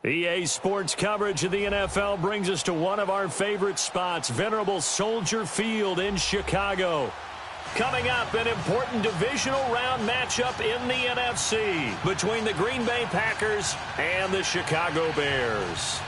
EA Sports coverage of the NFL brings us to one of our favorite spots, venerable Soldier Field in Chicago. Coming up, an important divisional round matchup in the NFC between the Green Bay Packers and the Chicago Bears.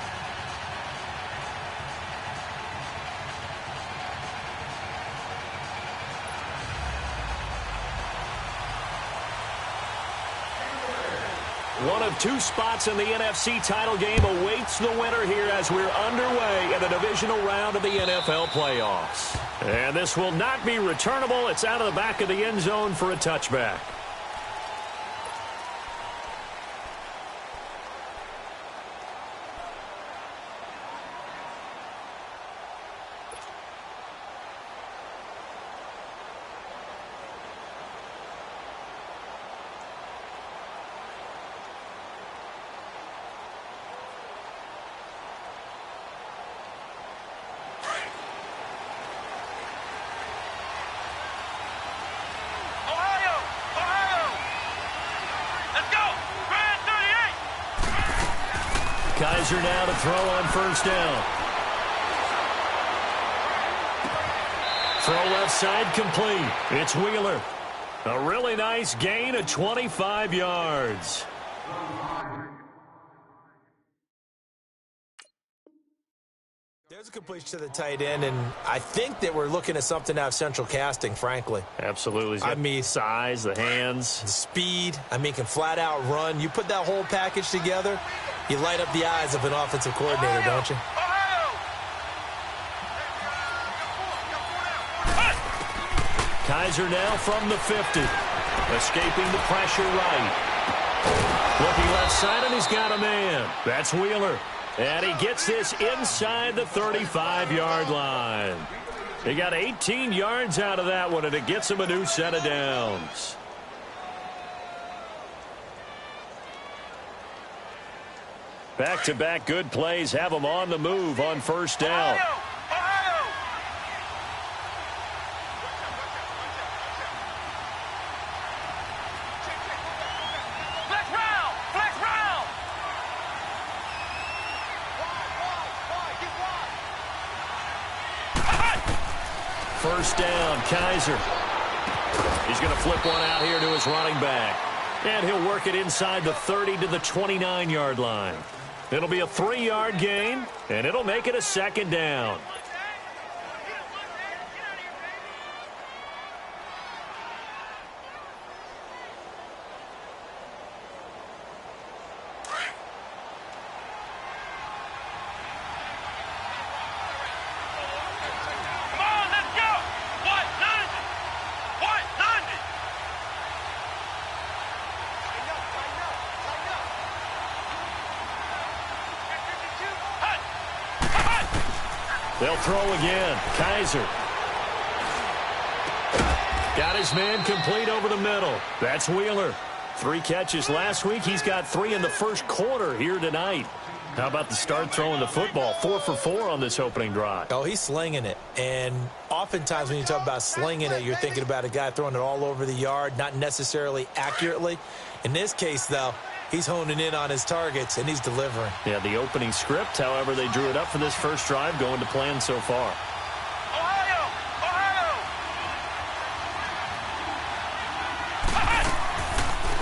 One of two spots in the NFC title game awaits the winner here as we're underway in the divisional round of the NFL playoffs. And this will not be returnable. It's out of the back of the end zone for a touchback. Kaiser now to throw on first down. Throw left side complete. It's Wheeler. A really nice gain of 25 yards. There's a completion to the tight end, and I think that we're looking at something out of central casting, frankly. Absolutely. I mean, size, the hands. The speed. I mean, can flat out run. You put that whole package together, you light up the eyes of an offensive coordinator, don't you? Kaiser now from the 50. Escaping the pressure right. Looking left side, and he's got a man. That's Wheeler. And he gets this inside the 35-yard line. He got 18 yards out of that one, and it gets him a new set of downs. Back-to-back good plays have him on the move on first down. First down, Kaiser. He's going to flip one out here to his running back. And he'll work it inside the 30 to the 29-yard line. It'll be a 3-yard gain, and it'll make it a second down. They'll throw again. Kaiser. Got his man complete over the middle. That's Wheeler. 3 catches last week. He's got 3 in the first quarter here tonight. How about the start throwing the football? 4 for 4 on this opening drive. Oh, he's slinging it. And oftentimes when you talk about slinging it, you're thinking about a guy throwing it all over the yard, not necessarily accurately. In this case, though, he's honing in on his targets, and he's delivering. Yeah, the opening script, however, they drew it up for this first drive, going to plan so far.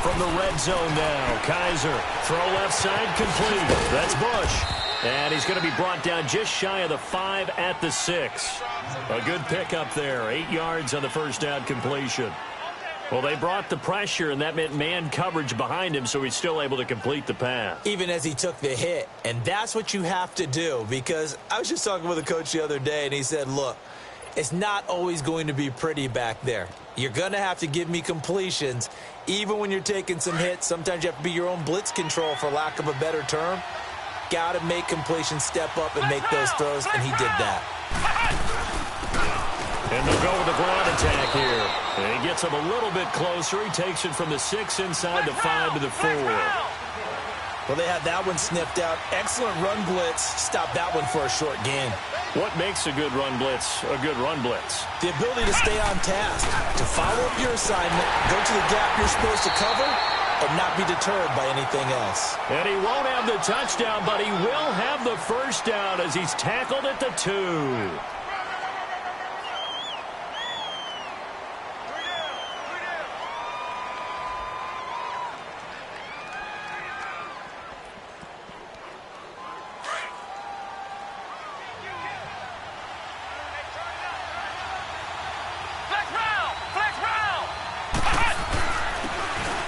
From the red zone now, Kaiser. Throw left side complete. That's Bush. And he's going to be brought down just shy of the 5 at the 6. A good pickup there. 8 yards on the first down completion. Well, they brought the pressure, and that meant man coverage behind him, so he's still able to complete the pass. Even as he took the hit. And that's what you have to do, because I was just talking with a coach the other day, and he said, look, it's not always going to be pretty back there. You're going to have to give me completions. Even when you're taking some hits, sometimes you have to be your own blitz control, for lack of a better term. Got to make completions, step up, and make those throws, and he did that. And they'll go with the ground attack here. And he gets him a little bit closer. He takes it from the 6 inside the 5 to the 4. Well, they had that one sniffed out. Excellent run blitz. Stop that one for a short gain. What makes a good run blitz a good run blitz? The ability to stay on task, to follow up your assignment, go to the gap you're supposed to cover, and not be deterred by anything else. And he won't have the touchdown, but he will have the first down as he's tackled at the 2.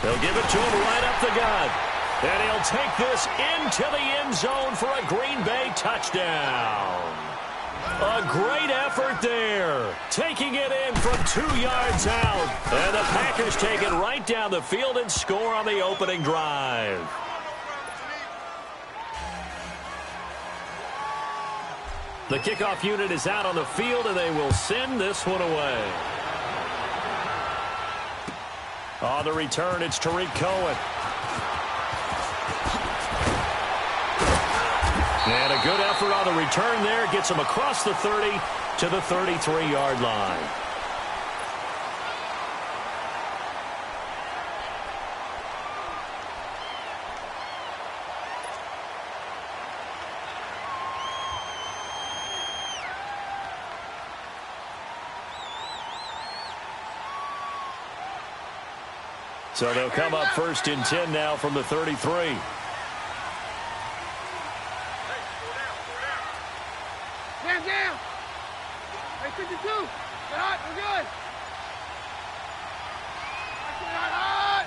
They'll give it to him right up the gut. And he'll take this into the end zone for a Green Bay touchdown. A great effort there. Taking it in from 2 yards out. And the Packers take it right down the field and score on the opening drive. The kickoff unit is out on the field, and they will send this one away. On the return, it's Tariq Cohen. And a good effort on the return there. Gets him across the 30 to the 33-yard line. So they'll come up 1st and 10 now from the 33. Hey, stand down. Hey, 52. Get hot. We're good. Hot.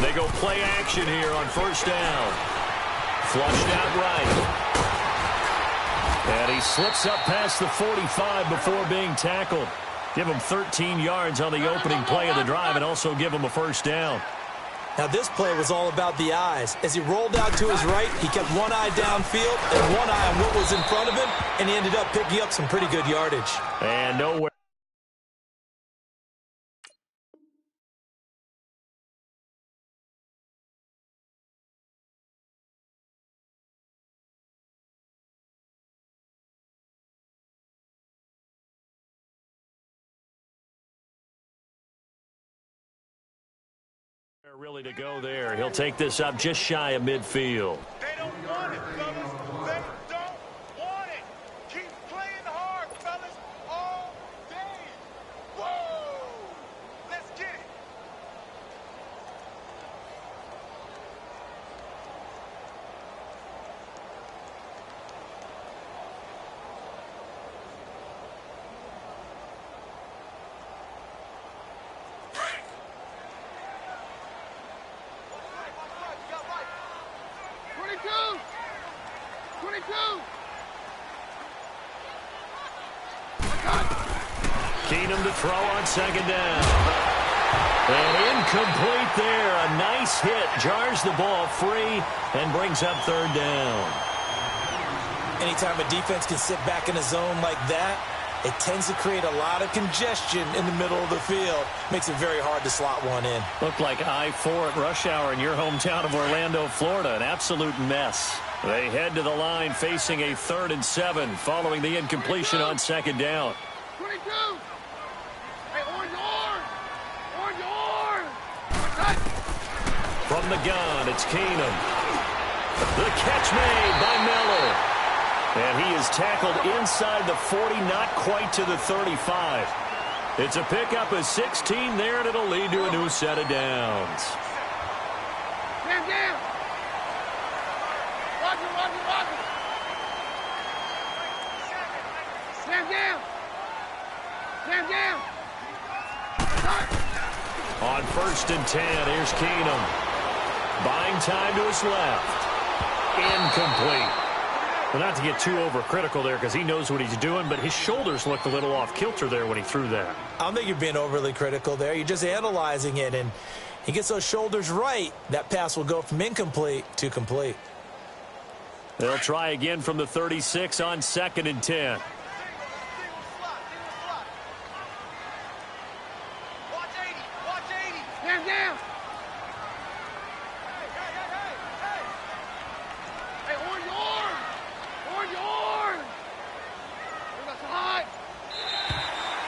They go play action here on 1st down. Flushed out right. And he slips up past the 45 before being tackled. Give him 13 yards on the opening play of the drive and also give him a 1st down. Now, this play was all about the eyes. As he rolled out to his right, he kept one eye downfield and one eye on what was in front of him, and he ended up picking up some pretty good yardage. And nowhere. Really to go there. He'll take this up just shy of midfield. They don't want it, fellas. They don't want it. Keep playing hard, fellas, all day. Whoa! Let's get it. Keenum to throw on 2nd down. And incomplete there. A nice hit. Jars the ball free and brings up 3rd down. Anytime a defense can sit back in a zone like that, it tends to create a lot of congestion in the middle of the field. Makes it very hard to slot one in. Looked like I-4 at rush hour in your hometown of Orlando, Florida. An absolute mess. They head to the line facing a 3rd and 7 following the incompletion on 2nd down. 22. Hey, orange. Orange. From the gun, it's Keenum. The catch made by Miller. And he is tackled inside the 40, not quite to the 35. It's a pickup of 16 there, and it'll lead to a new set of downs. Stand down. Roger. Stand down. On 1st and 10, here's Keenum. Buying time to his left. Incomplete. Well, not to get too overcritical there because he knows what he's doing, but his shoulders looked a little off kilter there when he threw that. I don't think you're being overly critical there. You're just analyzing it, and he gets those shoulders right. That pass will go from incomplete to complete. They'll try again from the 36 on 2nd and 10. Stand down. Hey, orange.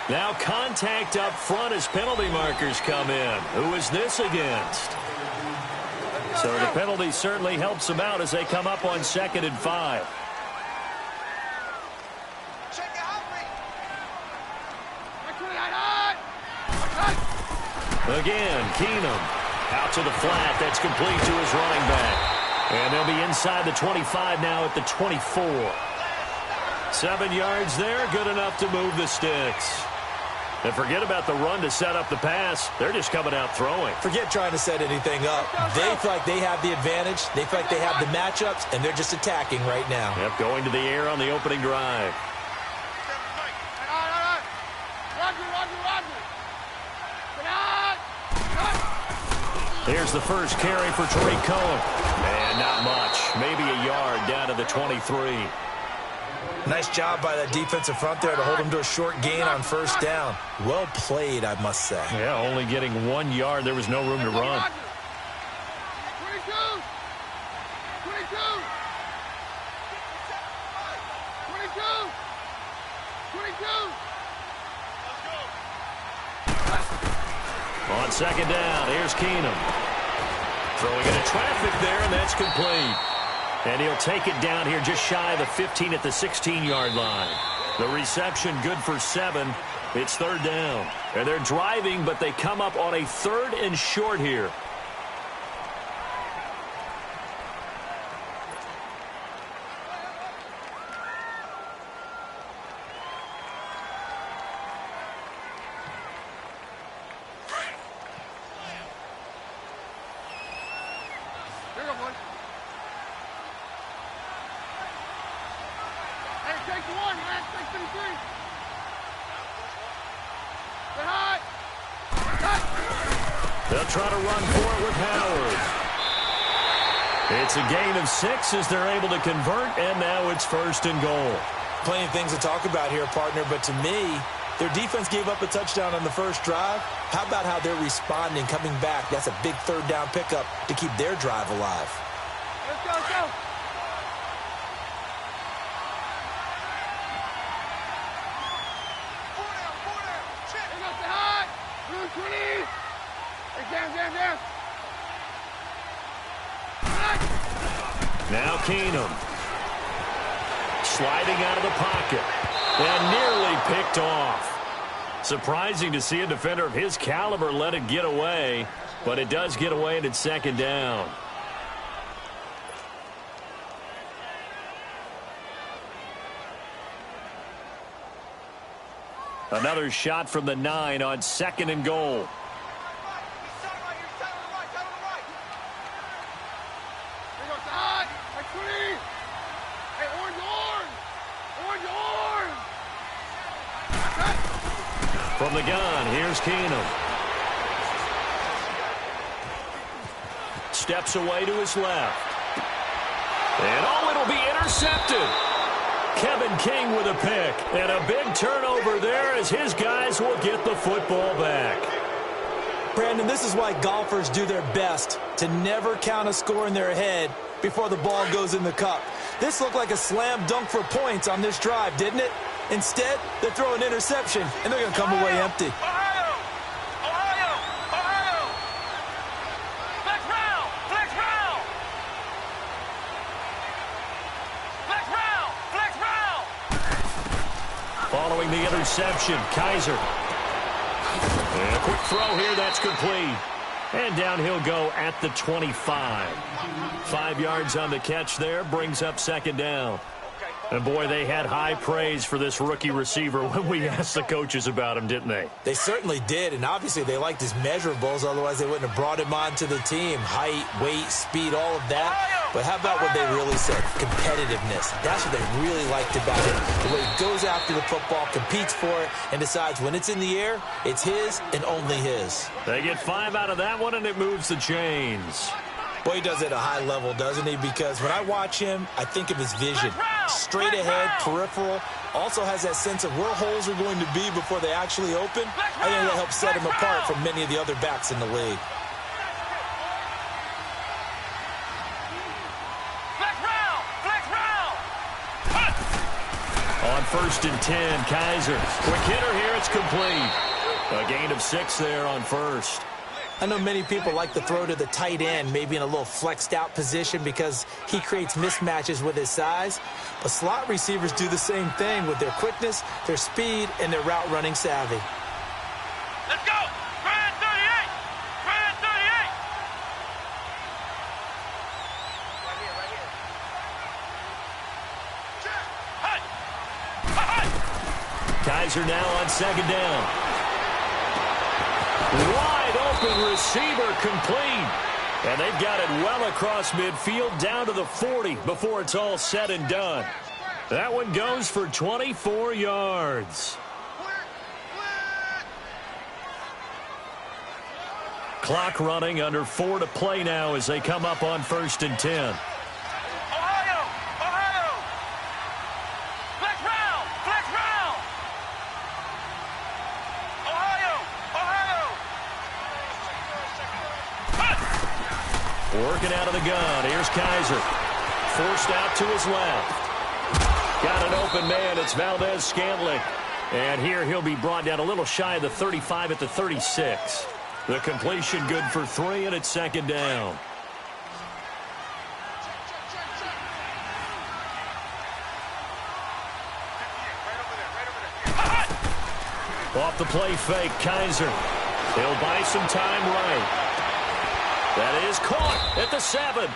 Now contact up front as penalty markers come in. Who is this against? So the penalty certainly helps them out as they come up on 2nd and 5. Again, Keenum out to the flat. That's complete to his running back. And they'll be inside the 25 now at the 24. 7 yards there, good enough to move the sticks. And forget about the run to set up the pass. They're just coming out throwing. Forget trying to set anything up. They feel like they have the advantage. They feel like they have the matchups, and they're just attacking right now. Yep, going to the air on the opening drive. Here's the first carry for Tariq Cohen. And not much. Maybe a yard down to the 23. Nice job by that defensive front there to hold him to a short gain on 1st down. Well played, I must say. Yeah, only getting 1 yard. There was no room to run. 22. On 2nd down, here's Keenum. Throwing into traffic there, and that's complete. And he'll take it down here just shy of the 15 at the 16-yard line. The reception good for 7. It's 3rd down. And they're driving, but they come up on a 3rd and short here. They'll try to run for it with Howard. It's a gain of 6 as they're able to convert, and now it's 1st and goal. Plenty of things to talk about here, partner, but to me, their defense gave up a touchdown on the first drive. How about how they're responding, coming back? That's a big 3rd down pickup to keep their drive alive. Let's go, let's go. Now Keenum. Sliding out of the pocket. And nearly picked off. Surprising to see a defender of his caliber let it get away. But it does get away, and it's 2nd down. Another shot from the 9 on 2nd and goal. From the gun, here's Keenum. Steps away to his left. And oh, it'll be intercepted. Kevin King with a pick. And a big turnover there as his guys will get the football back. Brandon, this is why golfers do their best to never count a score in their head before the ball goes in the cup. This looked like a slam dunk for points on this drive, didn't it? Instead, they throw an interception, and they're going to come away empty. Ohio! Flex round! Flex round! Flex round! Flex round! Following the interception, Kaiser. And a quick throw here, that's complete. And down he'll go at the 25. 5 yards on the catch there, brings up 2nd down. And, boy, they had high praise for this rookie receiver when we asked the coaches about him, didn't they? They certainly did, and obviously they liked his measurables. Otherwise, they wouldn't have brought him onto the team. Height, weight, speed, all of that. But how about what they really said? Competitiveness. That's what they really liked about him. The way he goes after the football, competes for it, and decides when it's in the air, it's his and only his. They get 5 out of that one, and it moves the chains. Boy, he does it at a high level, doesn't he? Because when I watch him, I think of his vision. Straight ahead, peripheral. Also has that sense of where holes are going to be before they actually open. I think that helps set him apart from many of the other backs in the league. On 1st and 10, Kaiser. Quick hitter here, it's complete. A gain of 6 there on first. I know many people like to throw to the tight end, maybe in a little flexed out position because he creates mismatches with his size. But slot receivers do the same thing with their quickness, their speed, and their route running savvy. Let's go! Brand 38! Brand 38! Right here, right here. Check! Hut! Hut! Kaiser now on 2nd down. Wide open receiver complete. And they've got it well across midfield down to the 40 before it's all said and done. That one goes for 24 yards. Clock running, under 4 to play now as they come up on 1st and 10. Ohio! Ohio! Flex round! Flex round! Ohio! Ohio! Working out of the gun. Here's Kaiser. Forced out to his left. Got an open man. It's Valdez-Scantling. And here he'll be brought down a little shy of the 35 at the 36. The completion good for 3, and it's 2nd down. Off the play fake, Kaiser. He'll buy some time right. That is caught at the 7.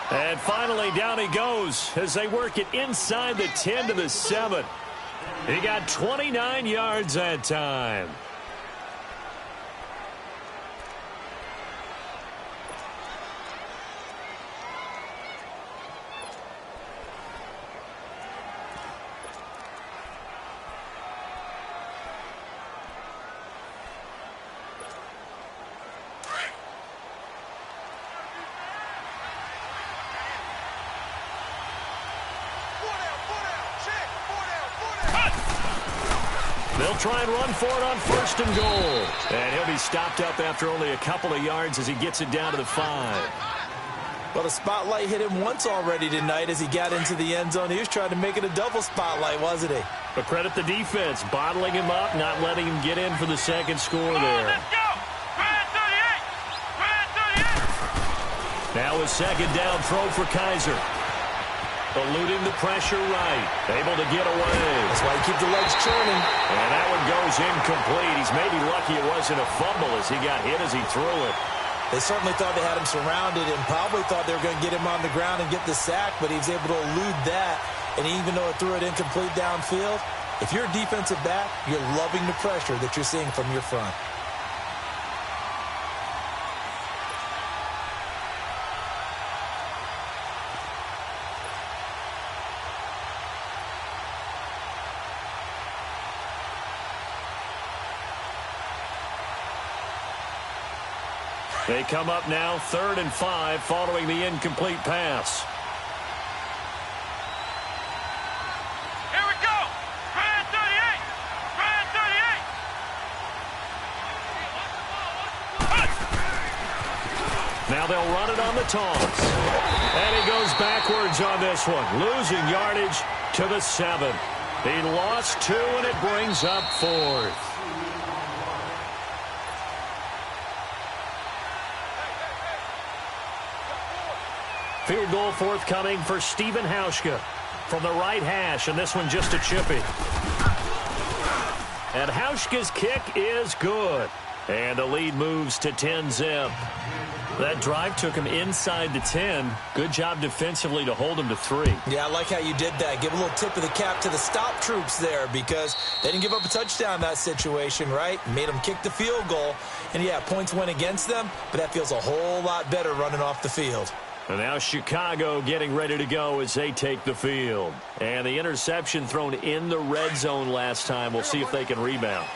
And finally down he goes as they work it inside the 10 to the 7. He got 29 yards that time. They'll try and run for it on 1st and goal. And he'll be stopped up after only a couple of yards as he gets it down to the 5. Well, the spotlight hit him once already tonight as he got into the end zone. He was trying to make it a double spotlight, wasn't he? But credit the defense, bottling him up, not letting him get in for the second score there. Let's go! Brand 38! Brand 38! Now a 2nd down throw for Kaiser. Eluding the pressure right. Able to get away. That's why you keep the legs churning. And that one goes incomplete. He's maybe lucky it wasn't a fumble as he got hit as he threw it. They certainly thought they had him surrounded and probably thought they were going to get him on the ground and get the sack, but he was able to elude that. And even though it threw it incomplete downfield, if you're a defensive back, you're loving the pressure that you're seeing from your front. They come up now 3rd and 5 following the incomplete pass. Here we go! Brand 38! Brand 38! Now they'll run it on the toss. And he goes backwards on this one, losing yardage to the 7. He lost 2, and it brings up 4th. Field goal forthcoming for Stephen Hauschka from the right hash, and this one just a chippy. And Hauschka's kick is good. And the lead moves to 10-zip. That drive took him inside the 10. Good job defensively to hold him to 3. Yeah, I like how you did that. Give a little tip of the cap to the stop troops there because they didn't give up a touchdown in that situation, right? Made them kick the field goal. And, yeah, points went against them, but that feels a whole lot better running off the field. And now Chicago getting ready to go as they take the field. And the interception thrown in the red zone last time. We'll see if they can rebound.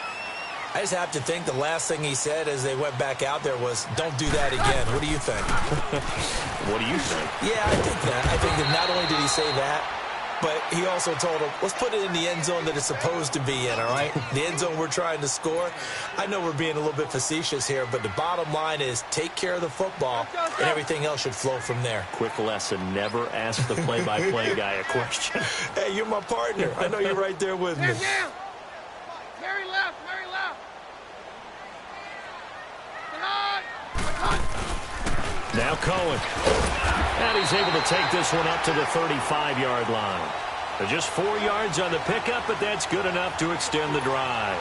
I just have to think the last thing he said as they went back out there was, don't do that again. What do you think? What do you think? Yeah, I think that. I think that not only did he say that, but he also told him, let's put it in the end zone that it's supposed to be in, all right? The end zone we're trying to score. I know we're being a little bit facetious here, but the bottom line is take care of the football, and everything else should flow from there. Quick lesson, never ask the play-by-play guy a question. Hey, you're my partner. I know you're right there with me. Down. Mary left, Mary left. Now Cohen. And he's able to take this one up to the 35-yard line. Just 4 yards on the pickup, but that's good enough to extend the drive.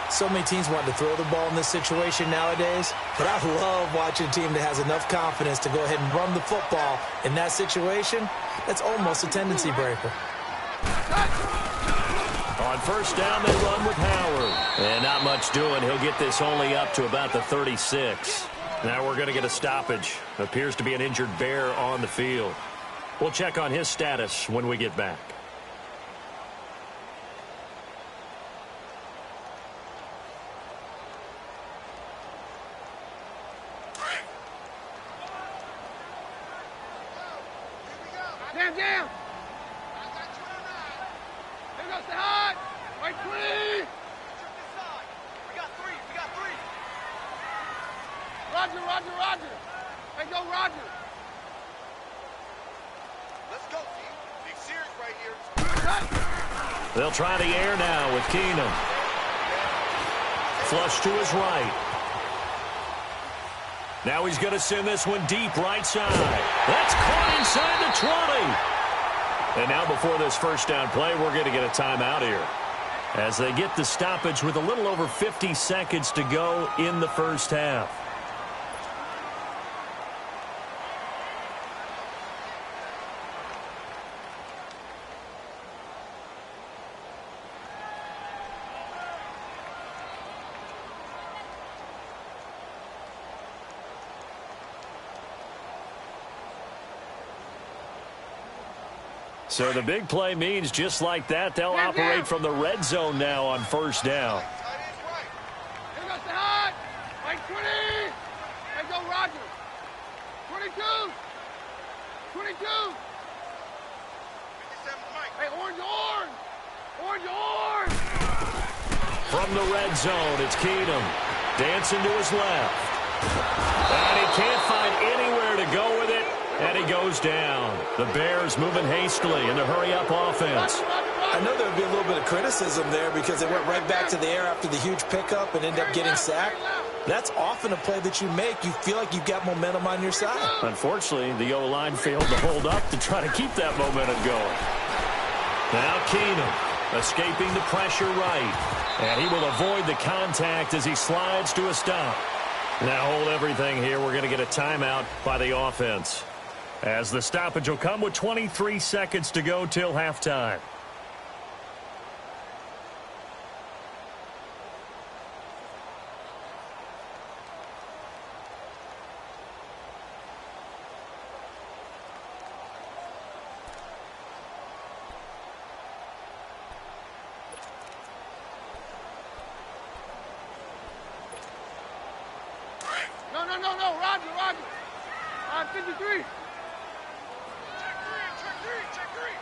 So many teams want to throw the ball in this situation nowadays, but I love watching a team that has enough confidence to go ahead and run the football. In that situation, that's almost a tendency breaker. On first down, they run with Howard. And not much doing. He'll get this only up to about the 36. Now we're going to get a stoppage. Appears to be an injured Bear on the field. We'll check on his status when we get back. Down. There goes the hot. Right, please. We got three. Roger. Hey, go, Roger. Let's go, team. Big series right here. They'll try the air now with Keenum. Flush to his right. Now he's going to send this one deep right side. That's caught inside the 20. And now before this first down play, we're going to get a timeout here, as they get the stoppage with a little over 50 seconds to go in the first half. So the big play means just like that, they'll operate from the red zone now on first down. Here goes the hot. Right, 20. Hey, go, Roger. 22. Hey, orange. From the red zone, it's Keenum. Dancing to his left. And he can't find anywhere to go with it. And he goes down. The Bears moving hastily in the hurry-up offense. I know there would be a little bit of criticism there because they went right back to the air after the huge pickup and ended up getting sacked. That's often a play that you make. You feel like you've got momentum on your side. Unfortunately, the O-line failed to hold up to try to keep that momentum going. Now Keenum escaping the pressure right. And he will avoid the contact as he slides to a stop. Now hold everything here. We're going to get a timeout by the offense, as the stoppage will come with 23 seconds to go till halftime. No, Roger. 53. Check three.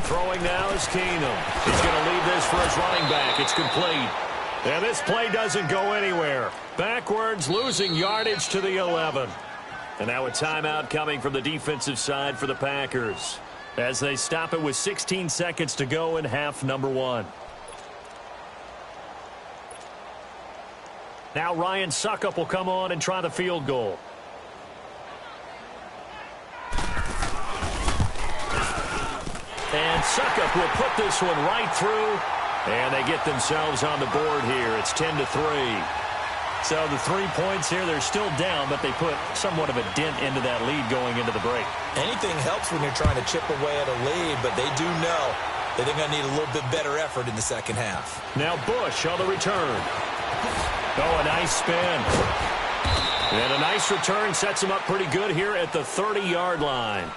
Throwing now is Keenum. He's going to leave this for his running back. It's complete. And this play doesn't go anywhere. Backwards, losing yardage to the 11. And now a timeout coming from the defensive side for the Packers, as they stop it with 16 seconds to go in half number 1. Now Ryan Suckup will come on and try the field goal. And Suckup will put this one right through, and they get themselves on the board here. It's 10-3. So the 3 points here, they're still down, but they put somewhat of a dent into that lead going into the break. Anything helps when you're trying to chip away at a lead, but they do know that they're going to need a little bit better effort in the second half. Now Bush on the return. Oh, a nice spin. And a nice return sets him up pretty good here at the 30-yard line.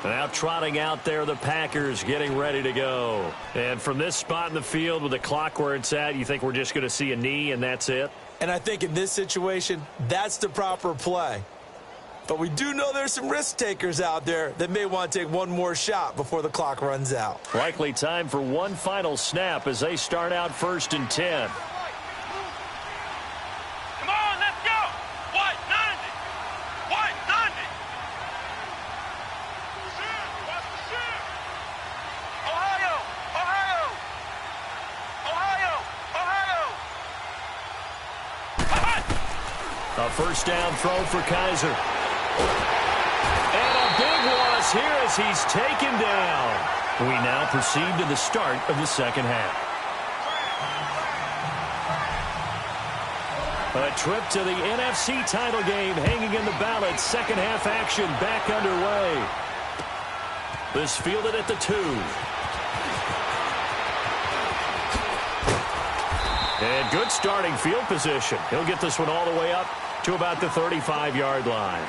Now trotting out there, the Packers getting ready to go. And from this spot in the field with the clock where it's at, you think we're just going to see a knee and that's it? And I think in this situation, that's the proper play. But we do know there's some risk takers out there that may want to take one more shot before the clock runs out. Likely time for one final snap as they start out 1st and 10. Come on, let's go. White 90. White 90. Watch the shit. Ohio. Ohio. Ohio. Ohio. A first down throw for Kaiser. And a big loss here as he's taken down. We now proceed to the start of the second half. A trip to the NFC title game hanging in the balance. Second half action back underway. This fielded at the 2. And good starting field position. He'll get this one all the way up to about the 35-yard line.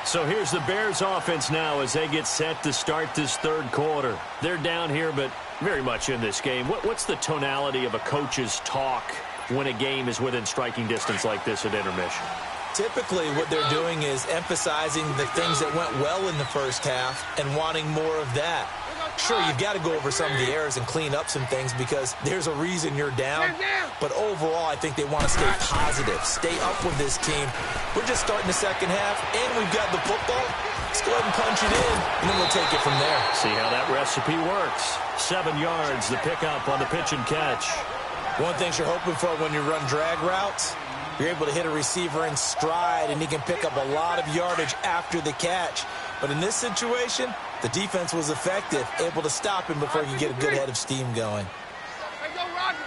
So here's the Bears offense now as they get set to start this third quarter. They're down here, but very much in this game. What's the tonality of a coach's talk when a game is within striking distance like this at intermission? Typically, what they're doing is emphasizing the things that went well in the first half and wanting more of that. Sure, you've got to go over some of the errors and clean up some things because there's a reason you're down. But overall, I think they want to stay positive, stay up with this team. We're just starting the second half, and we've got the football. Let's go ahead and punch it in, and then we'll take it from there. See how that recipe works. 7 yards, the pickup on the pitch and catch. One thing you're hoping for when you run drag routes, you're able to hit a receiver in stride, and he can pick up a lot of yardage after the catch. But in this situation, the defense was effective, able to stop him before he could get a good head of steam going. Hey, go, Roger.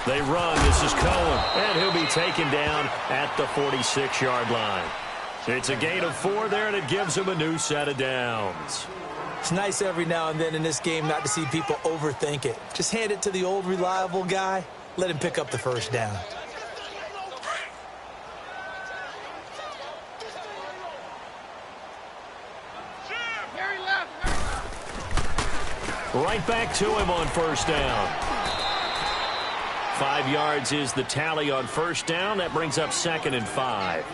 They run. This is Cohen, and he'll be taken down at the 46-yard line. It's a gain of 4 there, and it gives him a new set of downs. It's nice every now and then in this game not to see people overthink it. Just hand it to the old reliable guy. Let him pick up the first down. Right back to him on first down. 5 yards is the tally on first down. That brings up 2nd and 5.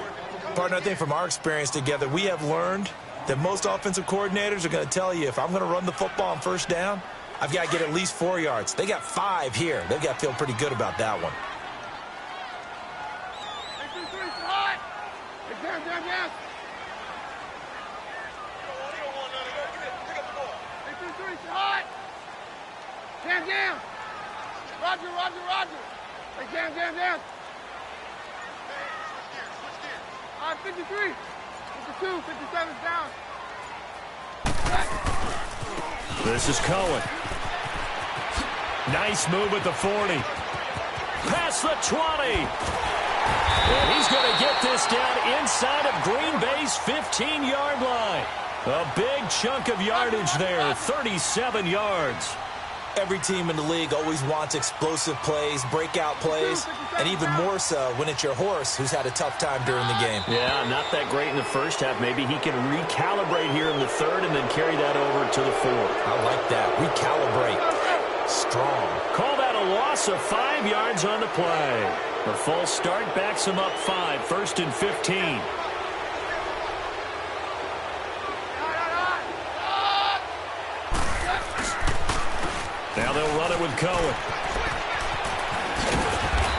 Partner, I think from our experience together, we have learned that most offensive coordinators are going to tell you if I'm going to run the football on first down, I've got to get at least 4 yards. They got 5 here. They've got to feel pretty good about that one. Down. Roger. Hey, down. Switch gears. All right, 53, 52, 57 down. This is Cohen. Nice move at the 40. Past the 20. And he's going to get this down inside of Green Bay's 15-yard line. A big chunk of yardage there, 37 yards. Every team in the league always wants explosive plays, breakout plays, and even more so when it's your horse who's had a tough time during the game. Yeah, not that great in the first half. Maybe he can recalibrate here in the third and then carry that over to the fourth. I like that. Recalibrate. Strong. Call that a loss of 5 yards on the play. A false start backs him up 5, 1st and 15. Now they'll run it with Cohen.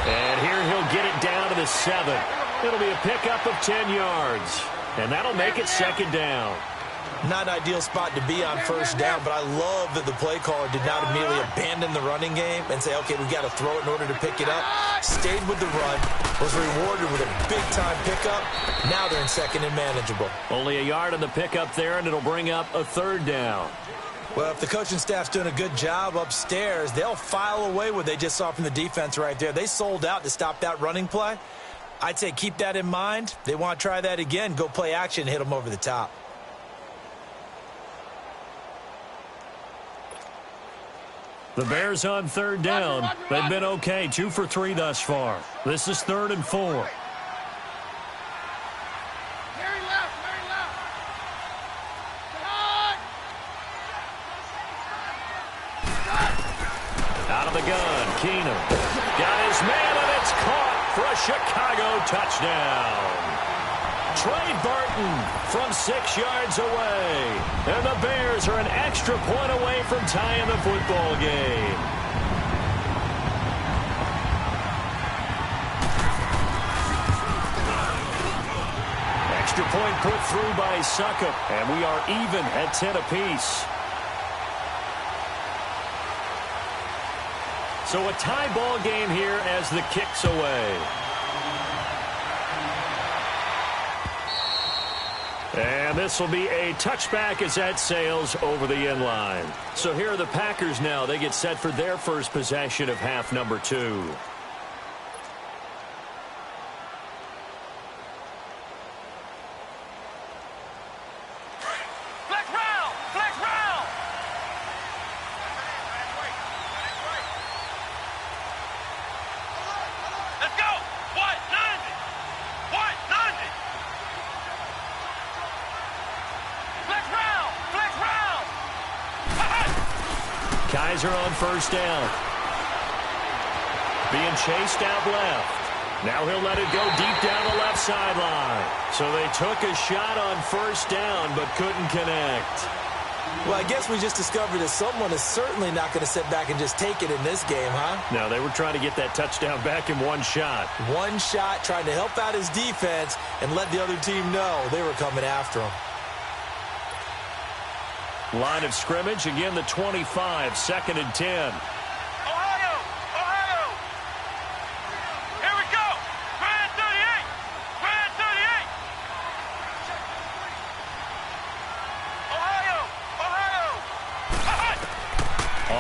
And here he'll get it down to the 7. It'll be a pickup of 10 yards. And that'll make it 2nd down. Not an ideal spot to be on first down, but I love that the play caller did not immediately abandon the running game and say, okay, we've got to throw it in order to pick it up. Stayed with the run, was rewarded with a big-time pickup. Now they're in 2nd and manageable. Only a yard on the pickup there, and it'll bring up a 3rd down. Well, if the coaching staff's doing a good job upstairs, they'll file away what they just saw from the defense right there. They sold out to stop that running play. I'd say keep that in mind. They want to try that again, go play action, hit them over the top. The Bears on 3rd down. They've been okay, 2 for 3 thus far. This is 3rd and 4. Very left. Out of the gun, Keenum. Got his man, and it's caught. for a Chicago touchdown. Trey Burton from 6 yards away. And the Bears are an extra point away from tying the football game. Extra point put through by Succop, and we are even at 10 apiece. So a tie ball game here as the kick's away. And this will be a touchback as that sails over the end line. So here are the Packers now. They get set for their first possession of half number 2. Kaiser on first down. Being chased out left. Now he'll let it go deep down the left sideline. So they took a shot on first down but couldn't connect. Well, I guess we just discovered that someone is certainly not going to sit back and just take it in this game, huh? No, they were trying to get that touchdown back in one shot. One shot, trying to help out his defense and let the other team know they were coming after him. Line of scrimmage, again the 25, 2nd and 10. Ohio! Ohio! Here we go! Grand 38! Grand 38! Ohio! Ohio!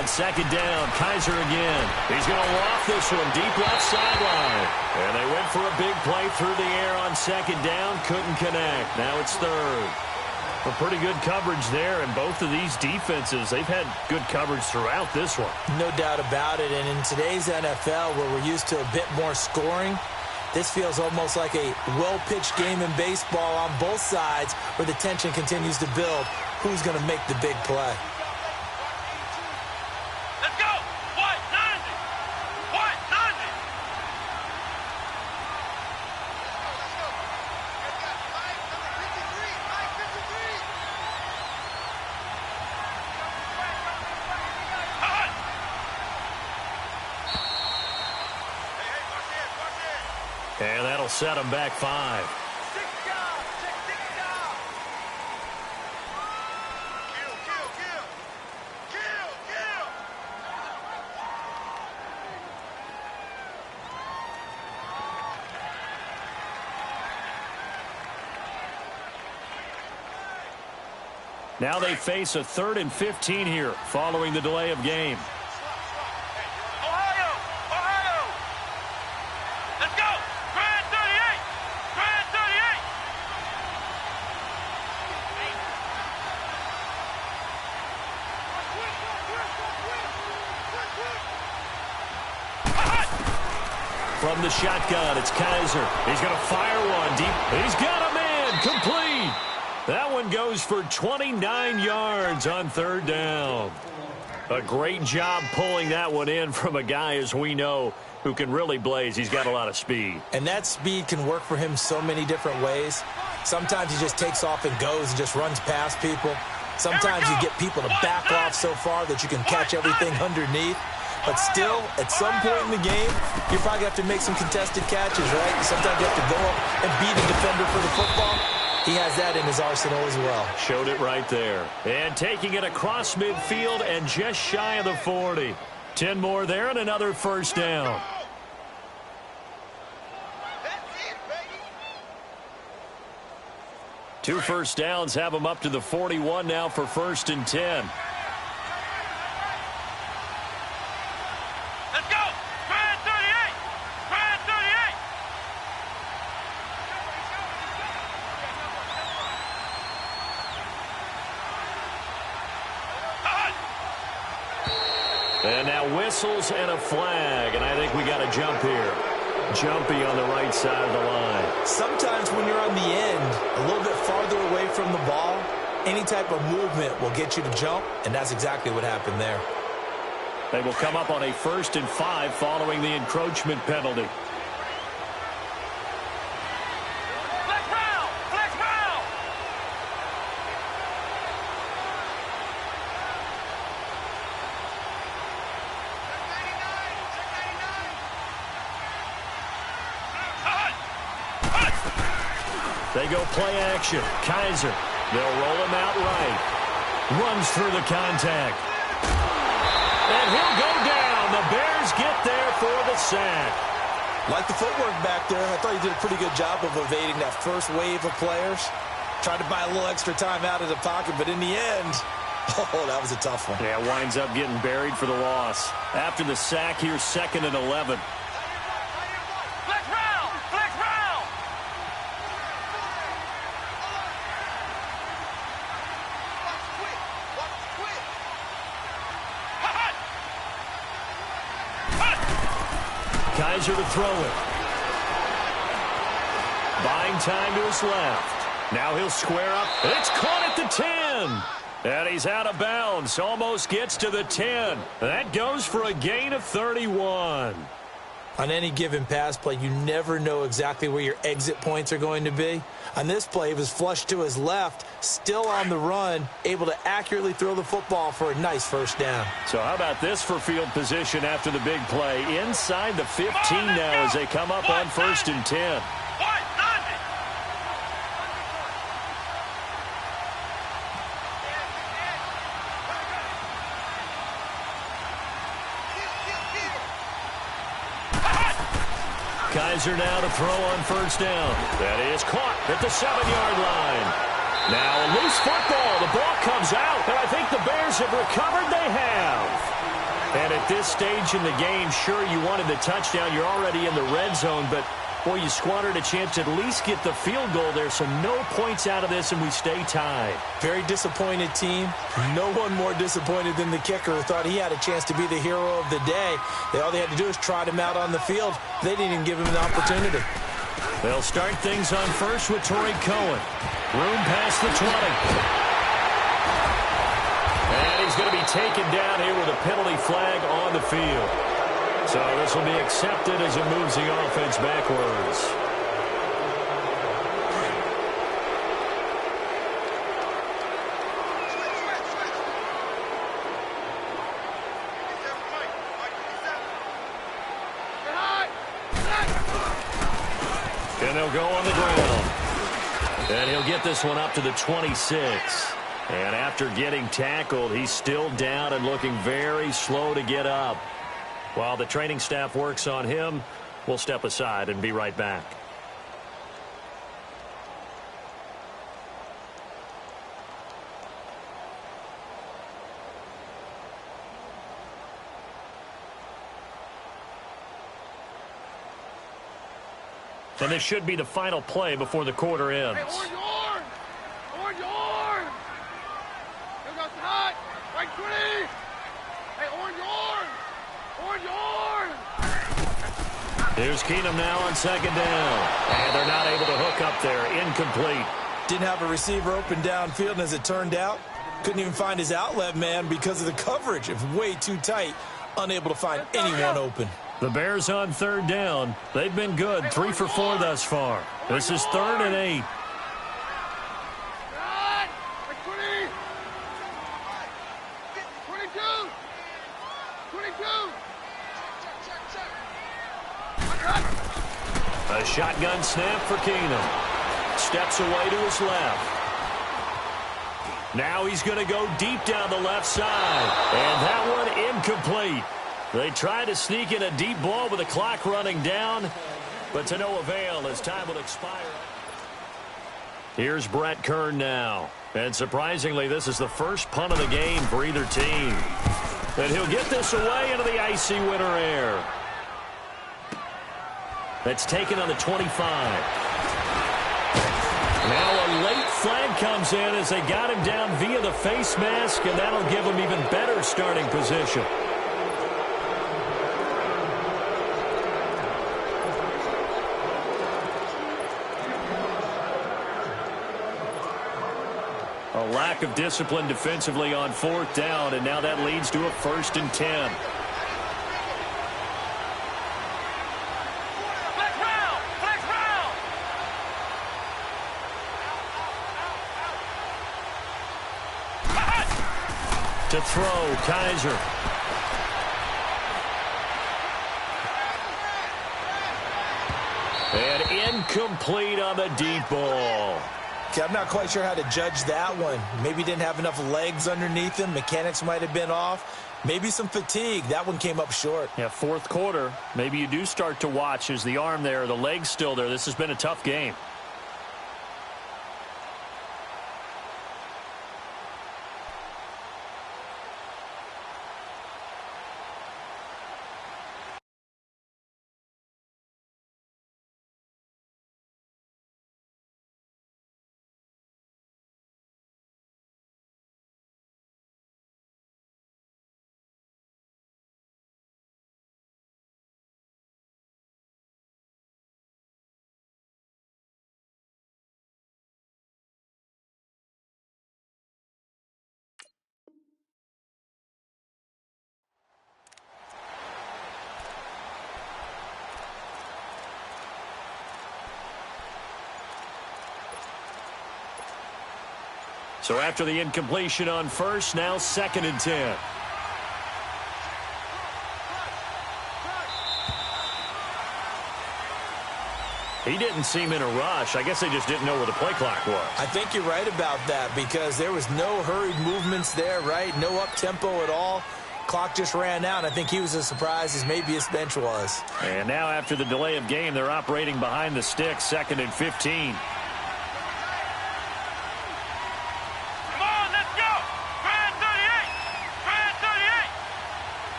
On 2nd down, Kaiser again. He's going to loft this one deep left sideline. And they went for a big play through the air on 2nd down. Couldn't connect. Now it's 3rd. A pretty good coverage there, and both of these defenses, they've had good coverage throughout this one. No doubt about it, and in today's NFL, where we're used to a bit more scoring, this feels almost like a well-pitched game in baseball on both sides, where the tension continues to build. Who's going to make the big play? Let's go! What? 90! What? 90! And that'll set them back 5. Now they face a 3rd and 15 here following the delay of game. Ohio! Ohio! Let's go! Grand 38! Grand 38! From the shotgun, it's Kaiser. He's going to fire one deep. He's got a man. Complete. That one goes for 29 yards on 3rd down. A great job pulling that one in from a guy, as we know, who can really blaze. He's got a lot of speed. And that speed can work for him so many different ways. Sometimes he just takes off and goes and just runs past people. Sometimes you get people to back off so far that you can catch everything underneath. But still, at some point in the game, you probably have to make some contested catches, right? Sometimes you have to go up and beat a defender for the football. He has that in his arsenal as well. Showed it right there. And taking it across midfield and just shy of the 40. 10 more there and another first down. Two first downs have them up to the 41 now for 1st and 10. Let's go! Grand 38! Grand 38! And now whistles and a flag, and I think we got a jump here. Jumpy on the right side of the line. Sometimes when you're on the end, a little bit farther away from the ball, any type of movement will get you to jump, and that's exactly what happened there. They will come up on a 1st and 5 following the encroachment penalty. They go play action. Kaiser. They'll roll him out right. Runs through the contact. And he'll go down. The Bears get there for the sack. Like the footwork back there. I thought he did a pretty good job of evading that first wave of players. Tried to buy a little extra time out of the pocket, but in the end, oh, that was a tough one. Yeah, winds up getting buried for the loss. After the sack, here's 2nd and 11. Flex round! Flex round! Watch quick! Watch quick! Hot! Hot! Kaiser to throw it. Buying time to his left. Now he'll square up. It's caught at the 10. And he's out of bounds. Almost gets to the 10. That goes for a gain of 31. On any given pass play, you never know exactly where your exit points are going to be. On this play, he was flushed to his left, still on the run, able to accurately throw the football for a nice first down. So how about this for field position after the big play? Inside the 15 now as they come up on 1st and 10. Kaiser now to throw on 1st down. That is caught at the 7-yard line. Now a loose football. The ball comes out, and I think the Bears have recovered. They have. And at this stage in the game, sure, you wanted the touchdown. You're already in the red zone, but, boy, you squandered a chance to at least get the field goal there, so no points out of this, and we stay tied. Very disappointed team. No one more disappointed than the kicker who thought he had a chance to be the hero of the day. All they had to do is trot him out on the field. They didn't even give him an opportunity. They'll start things on 1st with Torrey Cohen. Room past the 20. And he's going to be taken down here with a penalty flag on the field. So this will be accepted as it moves the offense backwards. And they'll go on the ground. And he'll get this one up to the 26. And after getting tackled, he's still down and looking very slow to get up. While the training staff works on him, we'll step aside and be right back. And this should be the final play before the quarter ends. Hey, orange arm! Orange arm! Here goes tonight! Right 20! Hey, orange arm! Orange arm! Here's Keenum now on 2nd down. And they're not able to hook up there. Incomplete. Didn't have a receiver open downfield, and as it turned out, couldn't even find his outlet man because of the coverage. It was way too tight. Unable to find anyone open. The Bears on 3rd down. They've been good, 3 for 4 thus far. This is 3rd and 8. Right! Right 20! 22! 22! A shotgun snap for Keenum. Steps away to his left. Now he's going to go deep down the left side. And that one incomplete. They try to sneak in a deep ball with the clock running down, but to no avail as time will expire. Here's Brett Kern now. And surprisingly, this is the first punt of the game for either team. And he'll get this away into the icy winter air. That's taken on the 25. Now a late flag comes in as they got him down via the face mask, and that'll give him even better starting position. A lack of discipline defensively on 4th down, and now that leads to a 1st and 10. Flex round! Flex round! To throw, Kaiser. And Incomplete on the deep ball. Okay, I'm not quite sure how to judge that one. Maybe didn't have enough legs underneath him. Mechanics might have been off. Maybe some fatigue. That one came up short. Yeah, fourth quarter. Maybe you do start to watch as the arm there, the leg's still there. This has been a tough game. So after the incompletion on first, now 2nd and 10. He didn't seem in a rush. I guess they just didn't know where the play clock was. I think you're right about that because there was no hurried movements there, right? No up-tempo at all. Clock just ran out. I think he was as surprised as maybe his bench was. And now after the delay of game, they're operating behind the sticks, 2nd and 15.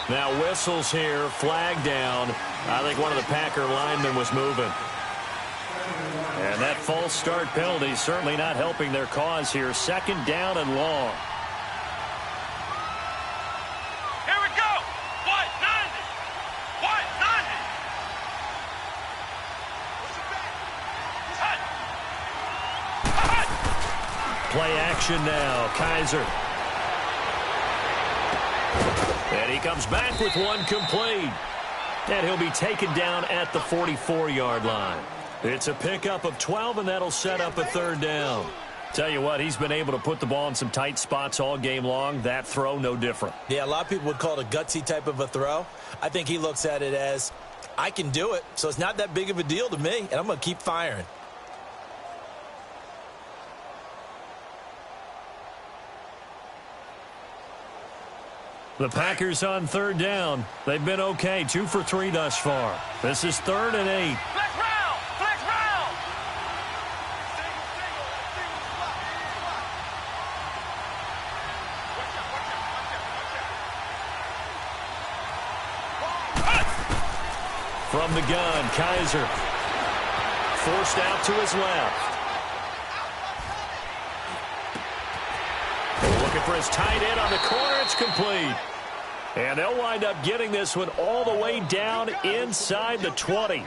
Now whistles here, flag down. I think one of the Packer linemen was moving. And that false start penalty certainly not helping their cause here. 2nd down and long. Here we go. What? 90. What? 90. Play action now. Kaiser. And he comes back with one complete. And he'll be taken down at the 44-yard line. It's a pickup of 12, and that'll set up a 3rd down. Tell you what, he's been able to put the ball in some tight spots all game long. That throw, no different. Yeah, a lot of people would call it a gutsy type of a throw. I think he looks at it as, I can do it, so it's not that big of a deal to me, and I'm going to keep firing. The Packers on 3rd down. They've been okay, 2 for 3 thus far. This is 3rd and 8. Flex round. Flex round. From the gun, Kaiser. Forced out to his left. Looking for his tight end on the corner. It's complete. And they'll wind up getting this one all the way down inside the 20.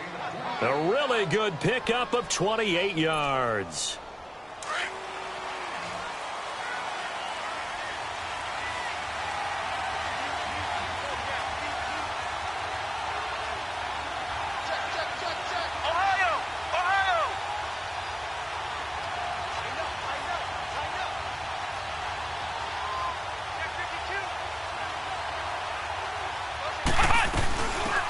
A really good pickup of 28 yards.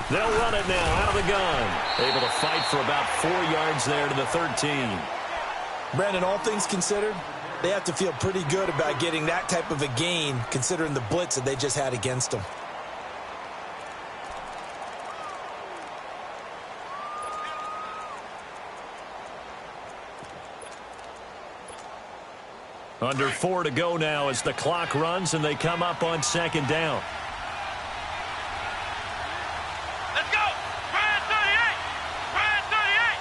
They'll run it now out of the gun. Able to fight for about 4 yards there to the 13. Brandon, all things considered, they have to feel pretty good about getting that type of a gain considering the blitz that they just had against them. Under 4 to go now as the clock runs and they come up on 2nd down. Let's go. Brand 38. Brand 38.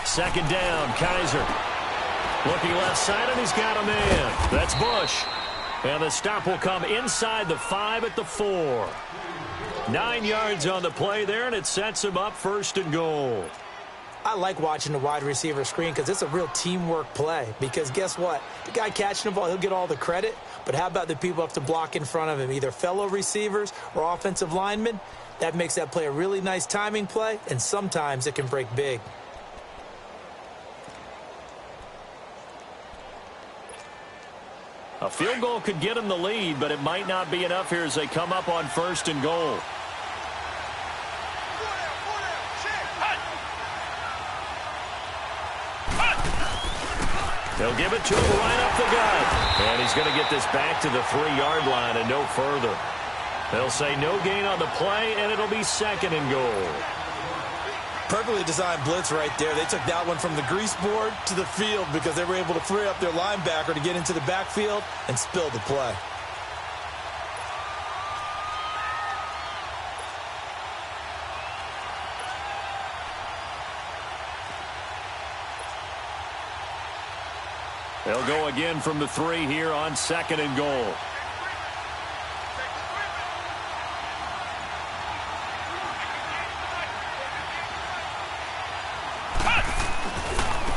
2nd down, Kaiser. Looking left side, and he's got a man. That's Bush. And the stop will come inside the 5 at the 4. 9 yards on the play there, and it sets him up 1st and goal. I like watching the wide receiver screen because it's a real teamwork play. Because guess what? The guy catching the ball, he'll get all the credit. But how about the people up to block in front of him, either fellow receivers or offensive linemen? That makes that play a really nice timing play, and sometimes it can break big. A field goal could get them the lead, but it might not be enough here as they come up on 1st and goal. They'll give it to him right up the gut. And he's going to get this back to the 3-yard line and no further. They'll say no gain on the play, and it'll be 2nd and goal. Perfectly designed blitz right there. They took that one from the grease board to the field because they were able to free up their linebacker to get into the backfield and spill the play. They'll go again from the 3 here on 2nd and goal.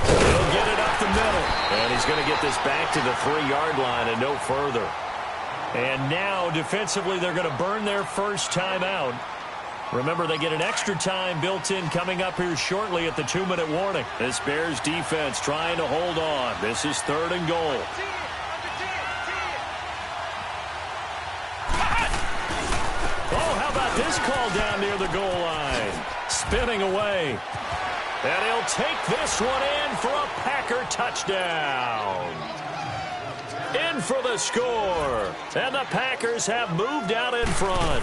He'll get it up the middle. And he's going to get this back to the 3-yard line and no further. And now, defensively, they're going to burn their first timeout. Remember, they get an extra time built in coming up here shortly at the 2-minute warning. This Bears defense trying to hold on. This is 3rd and goal. Oh, how about this call down near the goal line? Spinning away. And he'll take this one in for a Packer touchdown. In for the score. And the Packers have moved out in front.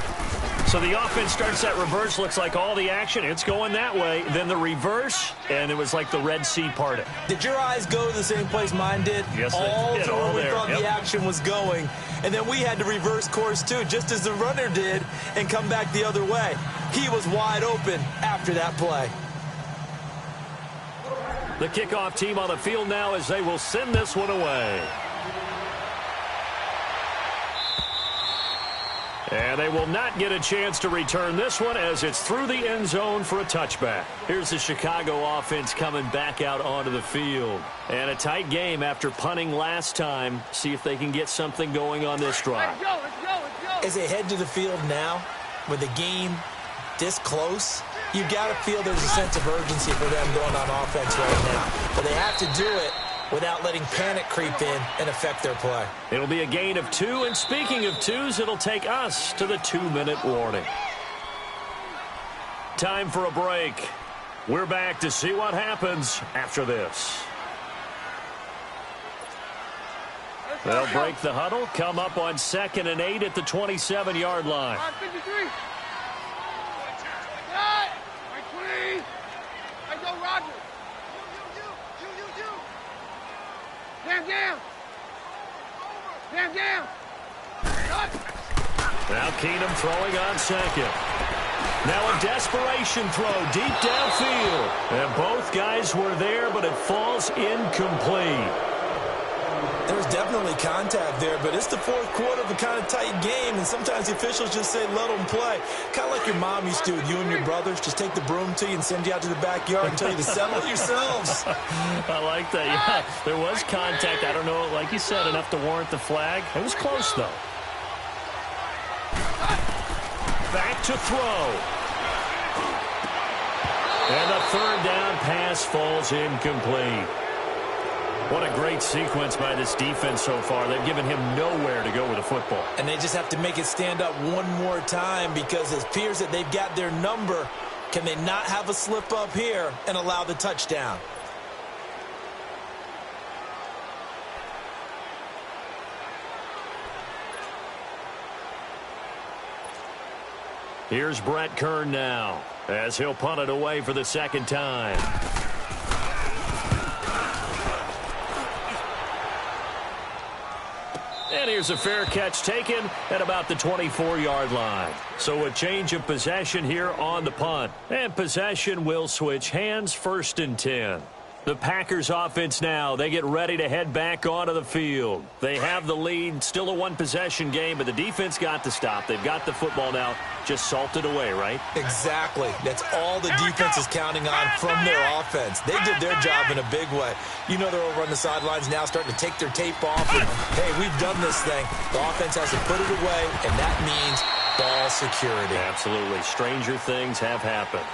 So the offense starts that reverse. Looks like all the action, it's going that way. Then the reverse, and it was like the Red Sea parted. Did your eyes go to the same place mine did? Yes, all they did. to All where we there. thought the action was going. And then we had to reverse course, too, just as the runner did, and come back the other way. He was wide open after that play. The kickoff team on the field now as they will send this one away. And they will not get a chance to return this one as it's through the end zone for a touchback. Here's the Chicago offense coming back out onto the field. And a tight game after punting last time. See if they can get something going on this drive. Let's go, let's go, let's go. As they head to the field now, with the game this close, you got to feel there's a sense of urgency for them going on offense right now. But they have to do it without letting panic creep in and affect their play. It'll be a gain of 2, and speaking of 2s, it'll take us to the 2-minute warning. Time for a break. We're back to see what happens after this. They'll break the huddle, come up on 2nd and 8 at the 27-yard line. 53. Right, please. Let's go, Roger. Down. Now Keenum throwing on 2nd. Now a desperation throw deep downfield. And both guys were there, but it falls incomplete. There's definitely contact there, but it's the 4th quarter of a kind of tight game, and sometimes the officials just say let them play. Kind of like your mom used to with you and your brothers. Just take the broom to you and send you out to the backyard and tell you to settle yourselves. I like that. Yeah, there was contact. I don't know, like you said, enough to warrant the flag. It was close, though. Back to throw. And the 3rd down pass falls incomplete. What a great sequence by this defense so far. They've given him nowhere to go with the football. And they just have to make it stand up one more time because it appears that they've got their number. Can they not have a slip up here and allow the touchdown? Here's Brett Kern now as he'll punt it away for the 2nd time. And here's a fair catch taken at about the 24-yard line. So a change of possession here on the punt. And possession will switch hands, 1st and 10. The Packers offense now, they get ready to head back onto the field. They have the lead, still a 1-possession game, but the defense got to stop. They've got the football now, just salted away, right? Exactly. That's all the defense is counting on from their offense. They did their job in a big way. You know they're over on the sidelines now starting to take their tape off. And, hey, we've done this thing. The offense has to put it away, and that means ball security. Absolutely. Stranger things have happened.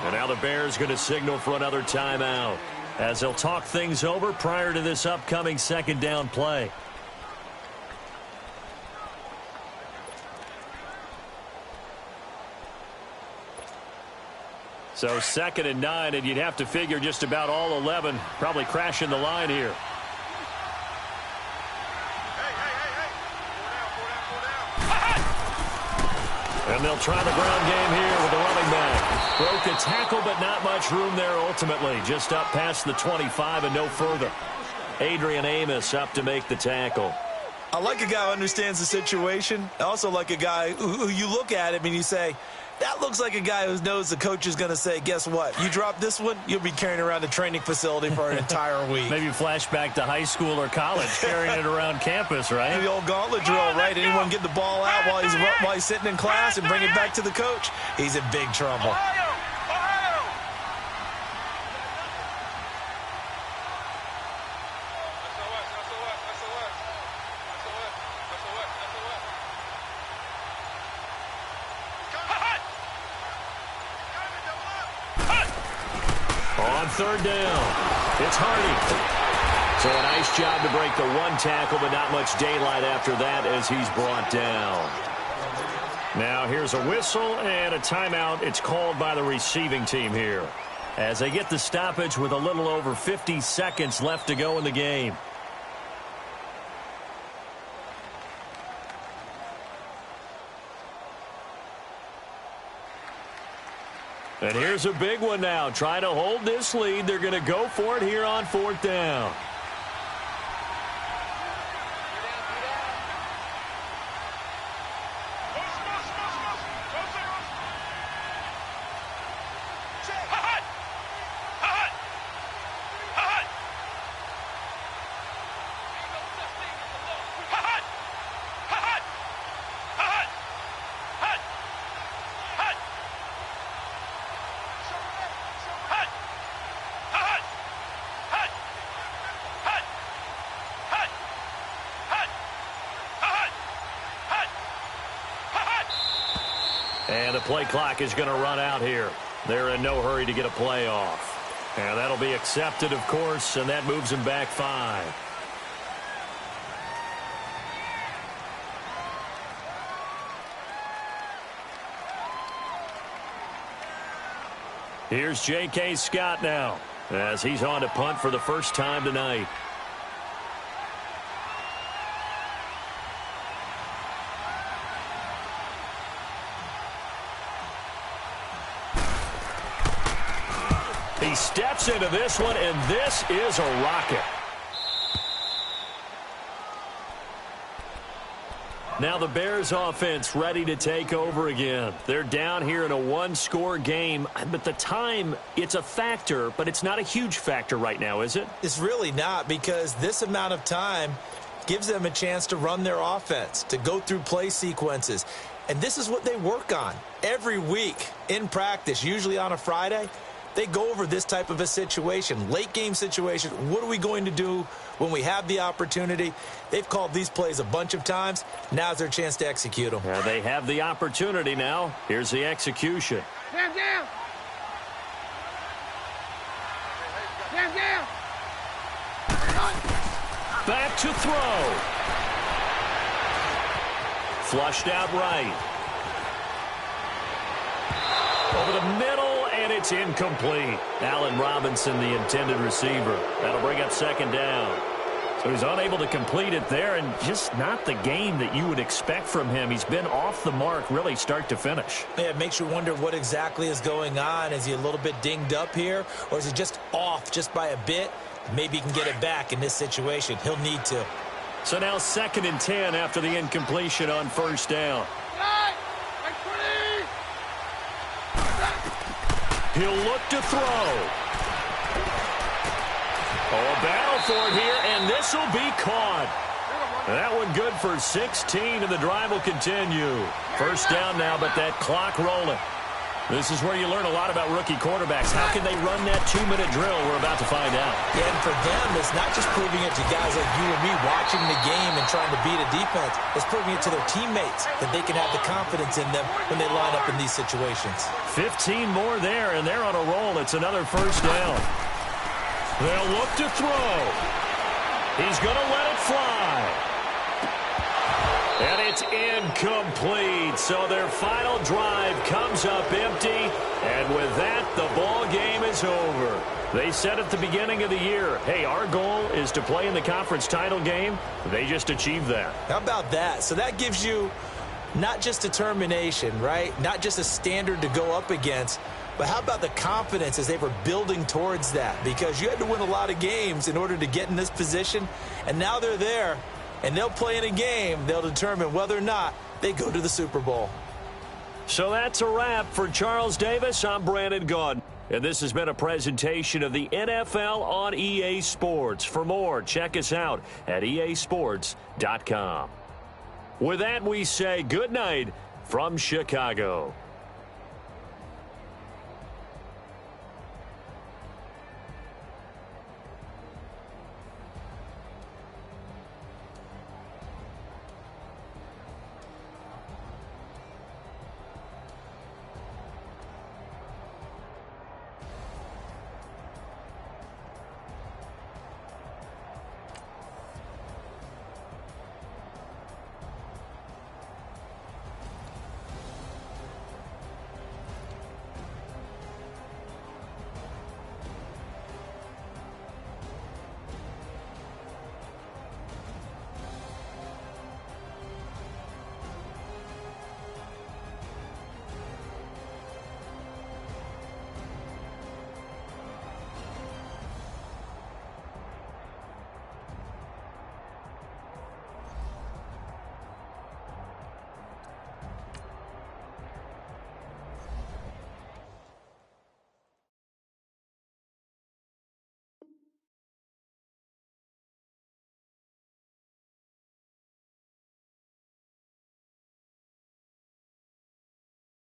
And now the Bears going to signal for another timeout as they'll talk things over prior to this upcoming 2nd down play. So 2nd and 9, and you'd have to figure just about all 11 probably crashing the line here. And they'll try the ground game here with the running back. Broke a tackle, but not much room there ultimately. Just up past the 25 and no further. Adrian Amos up to make the tackle. I like a guy who understands the situation. I also like a guy who you look at him and you say, that looks like a guy who knows the coach is going to say, guess what? You drop this one, you'll be carrying around a training facility for an entire week. Maybe flashback to high school or college, carrying it around campus, right? The old gauntlet drill, right? Anyone get the ball out while he's sitting in class and bring it back to the coach? He's in big trouble. On 3rd down, it's Hardy. So a nice job to break the one tackle, but not much daylight after that as he's brought down. Now here's a whistle and a timeout. It's called by the receiving team here as they get the stoppage with a little over 50 seconds left to go in the game. And here's a big one now. Trying to hold this lead. They're going to go for it here on 4th down. And the play clock is going to run out here. They're in no hurry to get a play off. And that'll be accepted, of course, and that moves them back 5. Here's J.K. Scott now as he's on to punt for the first time tonight. He steps into this one, and this is a rocket. Now the Bears offense ready to take over again. They're down here in a one-score game, but the time, it's a factor, but it's not a huge factor right now, is it? It's really not, because this amount of time gives them a chance to run their offense, to go through play sequences. And this is what they work on every week in practice, usually on a Friday. They go over this type of a situation, late game situation. What are we going to do when we have the opportunity? They've called these plays a bunch of times. Now's their chance to execute them. They have the opportunity now. Here's the execution. Down, down. Down, down. Back to throw. Flushed out right. Over the middle. And it's incomplete. Allen Robinson, the intended receiver. That'll bring up 2nd down. So he's unable to complete it there, and just not the game that you would expect from him. He's been off the mark really start to finish. Yeah, it makes you wonder what exactly is going on. Is he a little bit dinged up here, or is he just off just by a bit? Maybe he can get it back in this situation. He'll need to. So now 2nd and 10 after the incompletion on 1st down. He'll look to throw. Oh, a battle for it here, and this will be caught. That one good for 16, and the drive will continue. 1st down now, but that clock rolling. This is where you learn a lot about rookie quarterbacks. How can they run that 2-minute drill? We're about to find out. Yeah, and for them, it's not just proving it to guys like you and me watching the game and trying to beat a defense. It's proving it to their teammates that they can have the confidence in them when they line up in these situations. 15 more there, and they're on a roll. It's another 1st down. They'll look to throw. He's going to let it fly. And it's incomplete. So their final drive comes up empty, and with that, the ball game is over. They said at the beginning of the year, hey, our goal is to play in the conference title game. They just achieved that. How about that? So that gives you not just determination, right? Not just a standard to go up against, but how about the confidence as they were building towards that? Because you had to win a lot of games in order to get in this position, and now they're there, and they'll play in a game. They'll determine whether or not they go to the Super Bowl. So that's a wrap for Charles Davis. I'm Brandon Gaudin, and this has been a presentation of the NFL on EA Sports. For more, check us out at easports.com. With that, we say good night from Chicago.